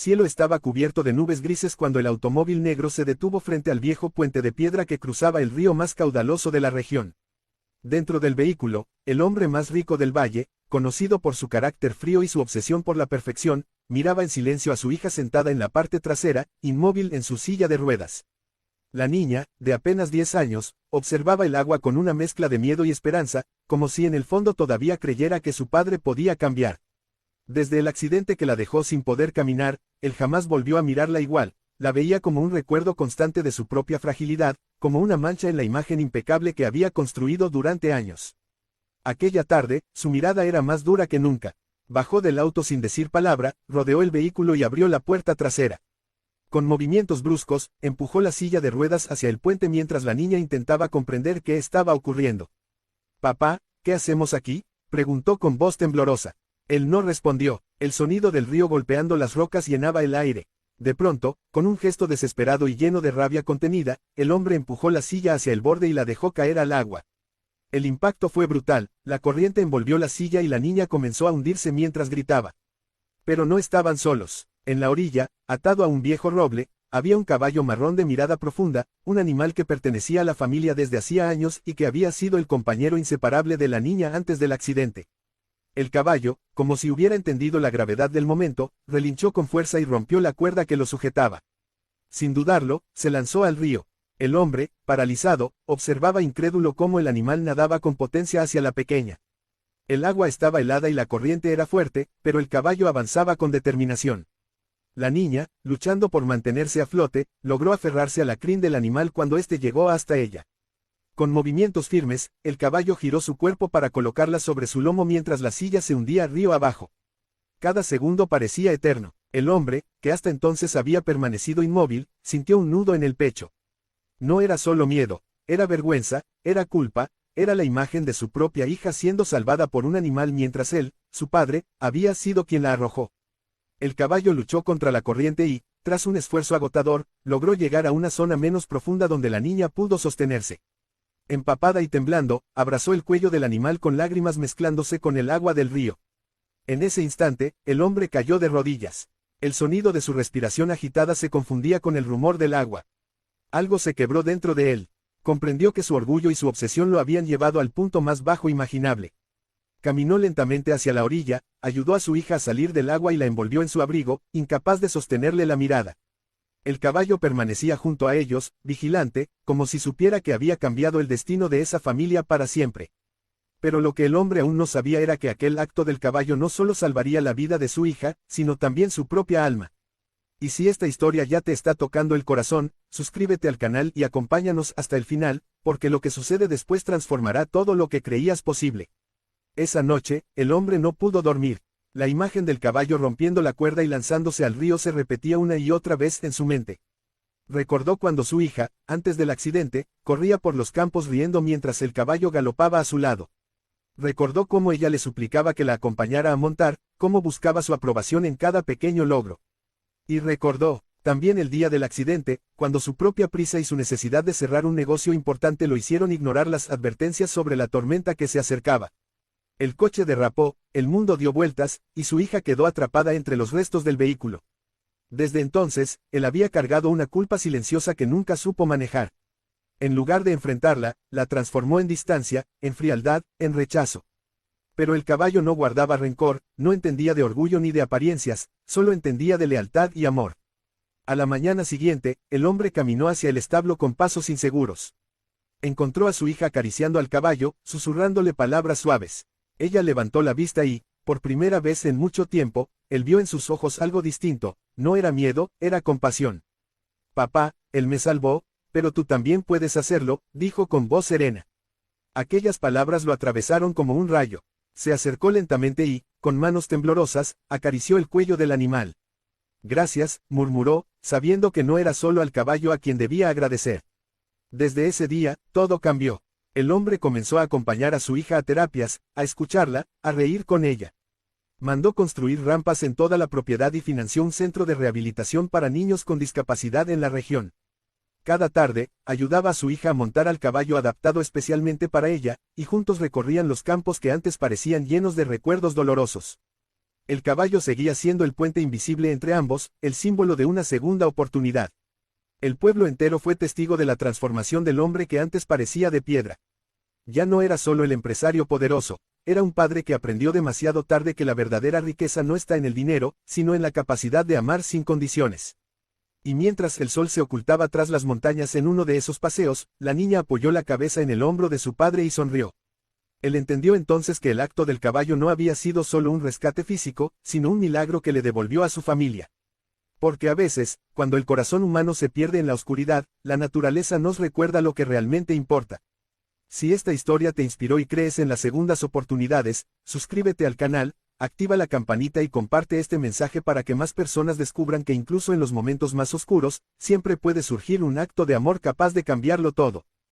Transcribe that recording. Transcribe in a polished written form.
cielo estaba cubierto de nubes grises cuando el automóvil negro se detuvo frente al viejo puente de piedra que cruzaba el río más caudaloso de la región. Dentro del vehículo, el hombre más rico del valle, conocido por su carácter frío y su obsesión por la perfección, miraba en silencio a su hija sentada en la parte trasera, inmóvil en su silla de ruedas. La niña, de apenas 10 años, observaba el agua con una mezcla de miedo y esperanza, como si en el fondo todavía creyera que su padre podía cambiar. Desde el accidente que la dejó sin poder caminar, él jamás volvió a mirarla igual, la veía como un recuerdo constante de su propia fragilidad, como una mancha en la imagen impecable que había construido durante años. Aquella tarde, su mirada era más dura que nunca. Bajó del auto sin decir palabra, rodeó el vehículo y abrió la puerta trasera. Con movimientos bruscos, empujó la silla de ruedas hacia el puente mientras la niña intentaba comprender qué estaba ocurriendo. «Papá, ¿qué hacemos aquí?», preguntó con voz temblorosa. Él no respondió. El sonido del río golpeando las rocas llenaba el aire. De pronto, con un gesto desesperado y lleno de rabia contenida, el hombre empujó la silla hacia el borde y la dejó caer al agua. El impacto fue brutal, la corriente envolvió la silla y la niña comenzó a hundirse mientras gritaba. Pero no estaban solos. En la orilla, atado a un viejo roble, había un caballo marrón de mirada profunda, un animal que pertenecía a la familia desde hacía años y que había sido el compañero inseparable de la niña antes del accidente. El caballo, como si hubiera entendido la gravedad del momento, relinchó con fuerza y rompió la cuerda que lo sujetaba. Sin dudarlo, se lanzó al río. El hombre, paralizado, observaba incrédulo cómo el animal nadaba con potencia hacia la pequeña. El agua estaba helada y la corriente era fuerte, pero el caballo avanzaba con determinación. La niña, luchando por mantenerse a flote, logró aferrarse a la crin del animal cuando éste llegó hasta ella. Con movimientos firmes, el caballo giró su cuerpo para colocarla sobre su lomo mientras la silla se hundía río abajo. Cada segundo parecía eterno. El hombre, que hasta entonces había permanecido inmóvil, sintió un nudo en el pecho. No era solo miedo, era vergüenza, era culpa, era la imagen de su propia hija siendo salvada por un animal mientras él, su padre, había sido quien la arrojó. El caballo luchó contra la corriente y, tras un esfuerzo agotador, logró llegar a una zona menos profunda donde la niña pudo sostenerse. Empapada y temblando, abrazó el cuello del animal con lágrimas mezclándose con el agua del río. En ese instante, el hombre cayó de rodillas. El sonido de su respiración agitada se confundía con el rumor del agua. Algo se quebró dentro de él. Comprendió que su orgullo y su obsesión lo habían llevado al punto más bajo imaginable. Caminó lentamente hacia la orilla, ayudó a su hija a salir del agua y la envolvió en su abrigo, incapaz de sostenerle la mirada. El caballo permanecía junto a ellos, vigilante, como si supiera que había cambiado el destino de esa familia para siempre. Pero lo que el hombre aún no sabía era que aquel acto del caballo no solo salvaría la vida de su hija, sino también su propia alma. Y si esta historia ya te está tocando el corazón, suscríbete al canal y acompáñanos hasta el final, porque lo que sucede después transformará todo lo que creías posible. Esa noche, el hombre no pudo dormir. La imagen del caballo rompiendo la cuerda y lanzándose al río se repetía una y otra vez en su mente. Recordó cuando su hija, antes del accidente, corría por los campos riendo mientras el caballo galopaba a su lado. Recordó cómo ella le suplicaba que la acompañara a montar, cómo buscaba su aprobación en cada pequeño logro. Y recordó, también el día del accidente, cuando su propia prisa y su necesidad de cerrar un negocio importante lo hicieron ignorar las advertencias sobre la tormenta que se acercaba. El coche derrapó, el mundo dio vueltas, y su hija quedó atrapada entre los restos del vehículo. Desde entonces, él había cargado una culpa silenciosa que nunca supo manejar. En lugar de enfrentarla, la transformó en distancia, en frialdad, en rechazo. Pero el caballo no guardaba rencor, no entendía de orgullo ni de apariencias, solo entendía de lealtad y amor. A la mañana siguiente, el hombre caminó hacia el establo con pasos inseguros. Encontró a su hija acariciando al caballo, susurrándole palabras suaves. Ella levantó la vista y, por primera vez en mucho tiempo, él vio en sus ojos algo distinto, no era miedo, era compasión. «Papá, él me salvó, pero tú también puedes hacerlo», dijo con voz serena. Aquellas palabras lo atravesaron como un rayo. Se acercó lentamente y, con manos temblorosas, acarició el cuello del animal. «Gracias», murmuró, sabiendo que no era solo al caballo a quien debía agradecer. Desde ese día, todo cambió. El hombre comenzó a acompañar a su hija a terapias, a escucharla, a reír con ella. Mandó construir rampas en toda la propiedad y financió un centro de rehabilitación para niños con discapacidad en la región. Cada tarde, ayudaba a su hija a montar al caballo adaptado especialmente para ella, y juntos recorrían los campos que antes parecían llenos de recuerdos dolorosos. El caballo seguía siendo el puente invisible entre ambos, el símbolo de una segunda oportunidad. El pueblo entero fue testigo de la transformación del hombre que antes parecía de piedra. Ya no era solo el empresario poderoso, era un padre que aprendió demasiado tarde que la verdadera riqueza no está en el dinero, sino en la capacidad de amar sin condiciones. Y mientras el sol se ocultaba tras las montañas en uno de esos paseos, la niña apoyó la cabeza en el hombro de su padre y sonrió. Él entendió entonces que el acto del caballo no había sido solo un rescate físico, sino un milagro que le devolvió a su familia. Porque a veces, cuando el corazón humano se pierde en la oscuridad, la naturaleza nos recuerda lo que realmente importa. Si esta historia te inspiró y crees en las segundas oportunidades, suscríbete al canal, activa la campanita y comparte este mensaje para que más personas descubran que incluso en los momentos más oscuros, siempre puede surgir un acto de amor capaz de cambiarlo todo.